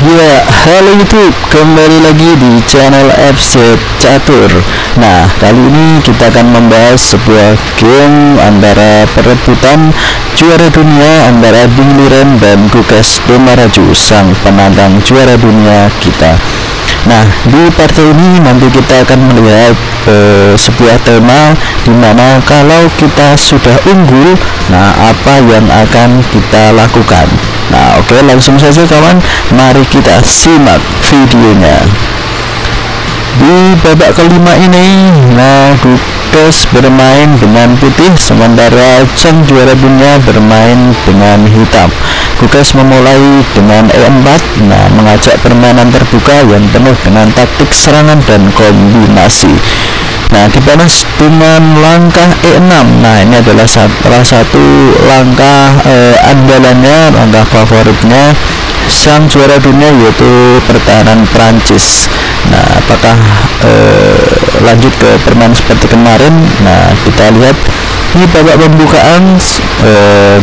Ya, halo YouTube, kembali lagi di channel FC Catur. Nah, kali ini kita akan membahas sebuah game antara perebutan juara dunia antara Ding Liren dan Gugas Domaraju, sang penantang juara dunia kita. Nah, di partai ini nanti kita akan melihat sebuah tema dimana kalau kita sudah unggul, nah apa yang akan kita lakukan. Nah, oke, langsung saja kawan, mari kita simak videonya. Di babak kelima ini, nah Gugas bermain dengan putih, sementara sang juara dunia bermain dengan hitam. Gugas memulai dengan E4, nah mengajak permainan terbuka yang penuh dengan taktik serangan dan kombinasi. Nah, dibalas dengan langkah E6. Nah, ini adalah salah satu langkah andalannya, langkah favoritnya sang juara dunia, yaitu pertahanan Prancis. Nah, apakah lanjut ke permainan seperti kemarin? Nah, kita lihat di babak pembukaan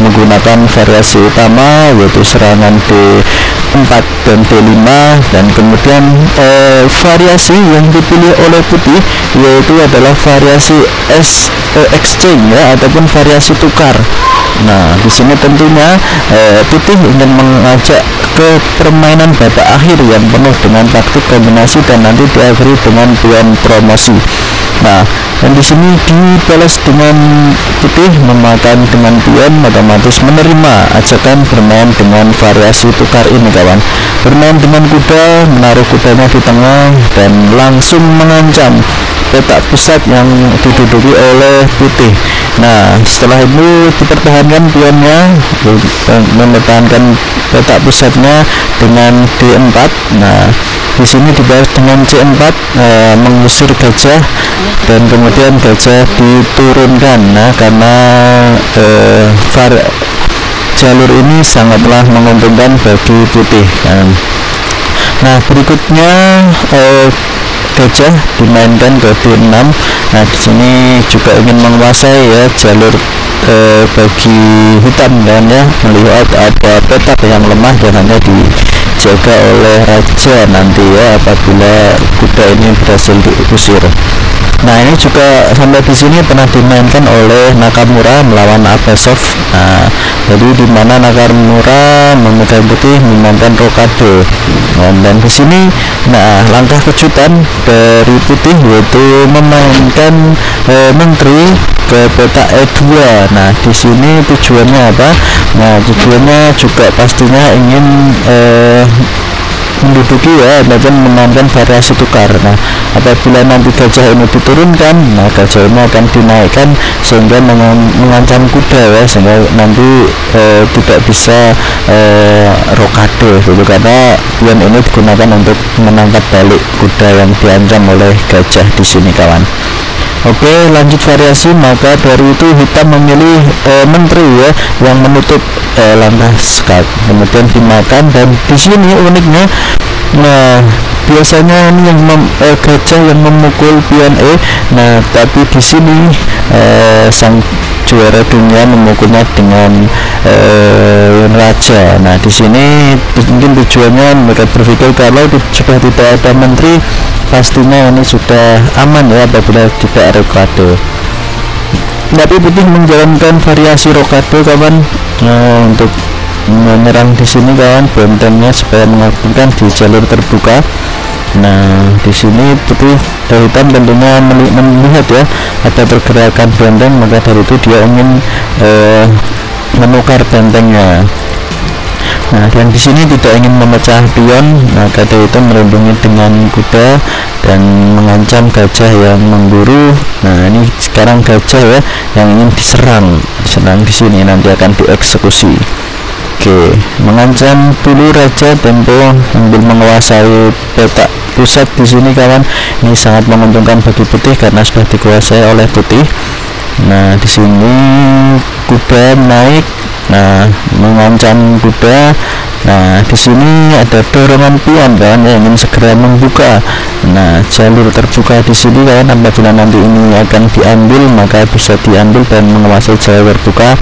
menggunakan variasi utama, yaitu serangan D4 dan D5, dan kemudian variasi yang dipilih oleh putih yaitu adalah variasi exchange ya, ataupun variasi tukar. Nah, di sini tentunya putih ingin mengajak ke permainan babak akhir yang penuh dengan taktik kombinasi dan nanti diakhiri dengan pion promosi. Nah, dan di sini dibalas dengan putih memakan dengan pion, otomatis menerima ajakan bermain dengan variasi tukar ini kawan. Bermain dengan kuda, menaruh kudanya di tengah dan langsung mengancam petak pusat yang diduduki oleh putih. Nah, setelah itu dipertahankan pionnya, mempertahankan petak pusatnya dengan D4. Nah, di sini dibalas dengan C4, mengusir gajah dan kemudian gajah diturunkan. Nah, karena jalur ini sangatlah menguntungkan bagi putih. Nah, berikutnya gajah dimainkan ke D6. Nah, di sini juga ingin menguasai ya jalur bagi hitam dan ya, melihat ada petak yang lemah dan hanya dijaga oleh raja nanti ya apabila kuda ini berhasil diusir. Nah, ini juga sampai di sini pernah dimainkan oleh Nakamura melawan Abasov. Nah, jadi di mana Nakamura memegang putih memainkan rokade. Dan di sini, nah langkah kejutan dari putih yaitu memainkan menteri ke petak E2. Nah, di sini tujuannya apa? Nah, tujuannya juga pastinya ingin menduduki ya, dan menambahkan variasi tukar. Nah, apabila nanti gajah ini diturunkan, nah gajah ini akan dinaikkan sehingga mengancam kuda ya, sehingga nanti tidak bisa rokade gitu, karena pion ini digunakan untuk menangkap balik kuda yang diancam oleh gajah di sini kawan. Oke, lanjut variasi, maka dari itu hitam memilih menteri ya yang menutup langkah skat, kemudian dimakan. Dan di sini uniknya, nah biasanya ini yang gajah yang memukul pion E. Nah, tapi di sini sang juara dunia memukulnya dengan raja. Nah, di sini mungkin tujuannya mereka berpikir kalau sudah tidak ada menteri, pastinya ini sudah aman ya apabila tidak rokade. Tapi putih menjalankan variasi rokade kawan, untuk menyerang di sini kawan bentengnya supaya mengamankan di jalur terbuka. Nah, di sini putih dan hitam tentunya melihat ya ada pergerakan benteng, maka dari itu dia ingin menukar bentengnya. Nah, dan di sini tidak ingin memecah pion, maka dari itu melindungi dengan kuda dan mengancam gajah yang memburu. Nah, ini sekarang gajah ya yang ingin diserang di sini nanti akan dieksekusi. Oke, mengancam dulu raja tempo sambil menguasai petak pusat di sini kawan. Ini sangat menguntungkan bagi putih karena sudah dikuasai oleh putih. Nah, di sini kuda naik, nah mengancam kuda Nah, di sini ada dorongan pion kawan yang ingin segera membuka. Nah, jalur terbuka di sini kawan, apabila nanti ini akan diambil maka bisa diambil dan menguasai jalur terbuka.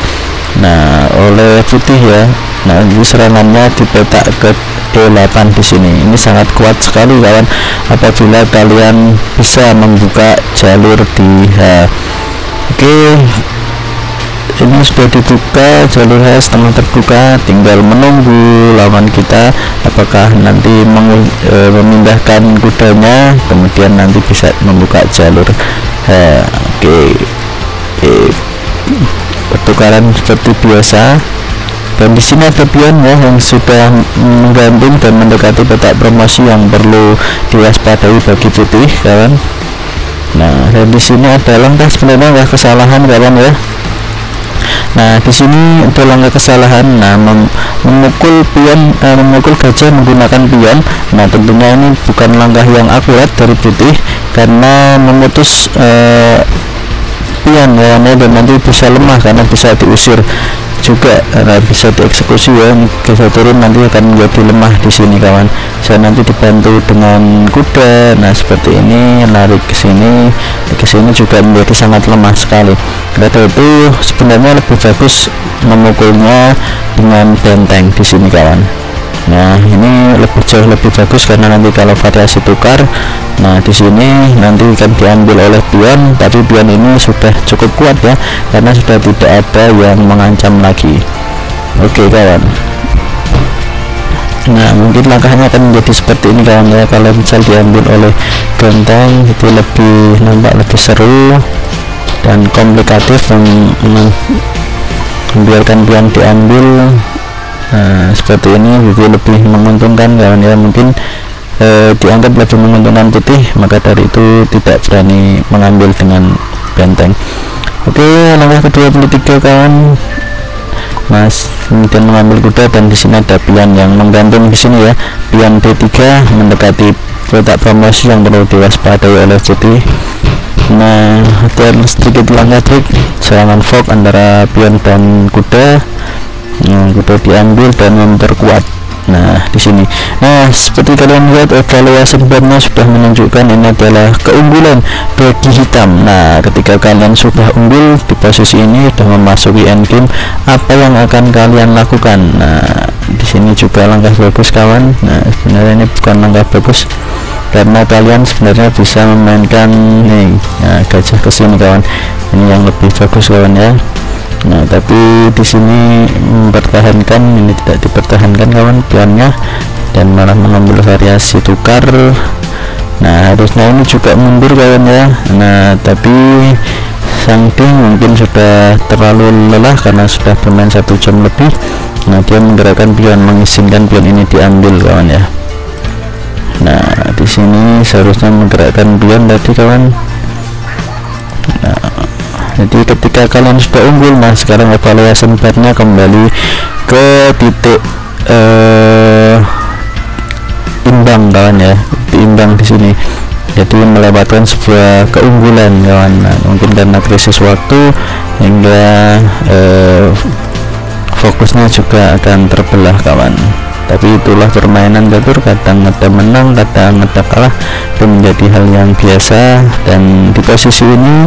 Nah, oleh putih ya. Nah, ini serangannya dipetak ke D8 di sini. Ini sangat kuat sekali kawan apabila kalian bisa membuka jalur di H. Oke, ini sudah dibuka jalur H, setengah terbuka, tinggal menunggu lawan kita apakah nanti memindahkan kudanya kemudian nanti bisa membuka jalur H. Oke, pertukaran seperti biasa. Dan di sini ada pion ya yang sudah menggantung dan mendekati petak promosi yang perlu diwaspadai bagi putih kawan. Nah, dan di sini ada langkah sebenarnya nggak kesalahan kawan ya. Nah, di sini ada langkah kesalahan. Nah, memukul pion, memukul gajah menggunakan pion. Nah, tentunya ini bukan langkah yang akurat dari putih karena memutus pion ya, dan nanti bisa lemah karena bisa diusir juga, bisa dieksekusi ya. Gajah turun nanti akan menjadi lemah di sini kawan. Saya nanti dibantu dengan kuda. Nah, seperti ini, narik ke sini juga menjadi sangat lemah sekali. Karena itu sebenarnya lebih bagus memukulnya dengan benteng di sini kawan. Nah, ini jauh lebih bagus karena nanti kalau variasi tukar, nah di sini nanti akan diambil oleh pion, tapi pion ini sudah cukup kuat ya karena sudah tidak ada yang mengancam lagi. Oke kawan. Nah, mungkin langkahnya akan menjadi seperti ini kawan ya. Kalau misal diambil oleh benteng itu nampak lebih seru dan komplikatif, membiarkan pion diambil. Nah, seperti ini itu lebih menguntungkan kawan ya, mungkin dianggap lebih menguntungkan putih, maka dari itu tidak berani mengambil dengan benteng. Oke, langkah kedua puluh 3 kawan, Mas kemudian mengambil kuda dan di sini ada pion yang menggantung di sini ya, pion D3 mendekati petak promosi yang perlu diwaspadai oleh putih. Nah, dan sedikit langkah trik serangan fog antara pion dan kuda. Kuda diambil dan memperkuat. Nah, di sini. Nah, seperti kalian lihat evaluasi boardnya sudah menunjukkan ini adalah keunggulan bagi hitam. Nah, ketika kalian sudah unggul di posisi ini sudah memasuki endgame, apa yang akan kalian lakukan? Nah, di sini juga langkah bagus kawan. Nah, sebenarnya ini bukan langkah bagus karena kalian sebenarnya bisa memainkan nih, nah, gajah ke sini kawan. Ini yang lebih bagus kawan ya. Nah, tapi di sini mempertahankan, ini tidak dipertahankan kawan pionnya dan malah mengambil variasi tukar. Nah, harusnya ini juga mundur kawan ya. Nah, tapi sang Ding mungkin sudah terlalu lelah karena sudah bermain 1 jam lebih. Nah, dia menggerakkan pion, mengizinkan pion ini diambil kawan ya. Nah, di sini seharusnya menggerakkan pion tadi kawan. Nah, jadi ketika kalian sudah unggul, nah sekarang evaluasi boardnya kembali ke titik imbang kawan ya, imbang di sini. Jadi melewatkan sebuah keunggulan kawan. Nah, mungkin karena krisis waktu hingga fokusnya juga akan terbelah kawan. Tapi itulah permainan catur, kadang ada menang, kadang ada kalah, itu menjadi hal yang biasa. Dan di posisi ini,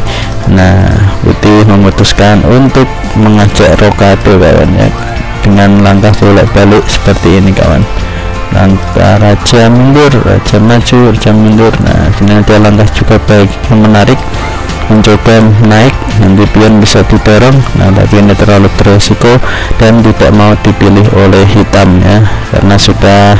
nah putih memutuskan untuk mengajak rokade kawan ya, dengan langkah bolak-balik seperti ini kawan. Langkah raja mundur, raja maju, raja mundur. Nah, ini ada langkah juga baik yang menarik, mencoba naik, nanti pion bisa didorong. Nah, tapi ini terlalu beresiko dan tidak mau dipilih oleh hitam ya, karena sudah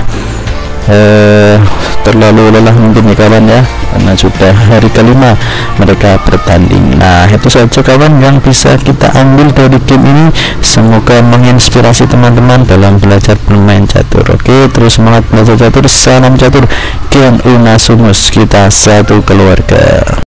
terlalu lelah mungkin ya kawan ya, karena sudah hari kelima mereka bertanding. Nah, itu saja kawan yang bisa kita ambil dari game ini. Semoga menginspirasi teman-teman dalam belajar bermain catur. Oke, terus semangat belajar catur. Salam catur, Gen Unasumus, kita satu keluarga.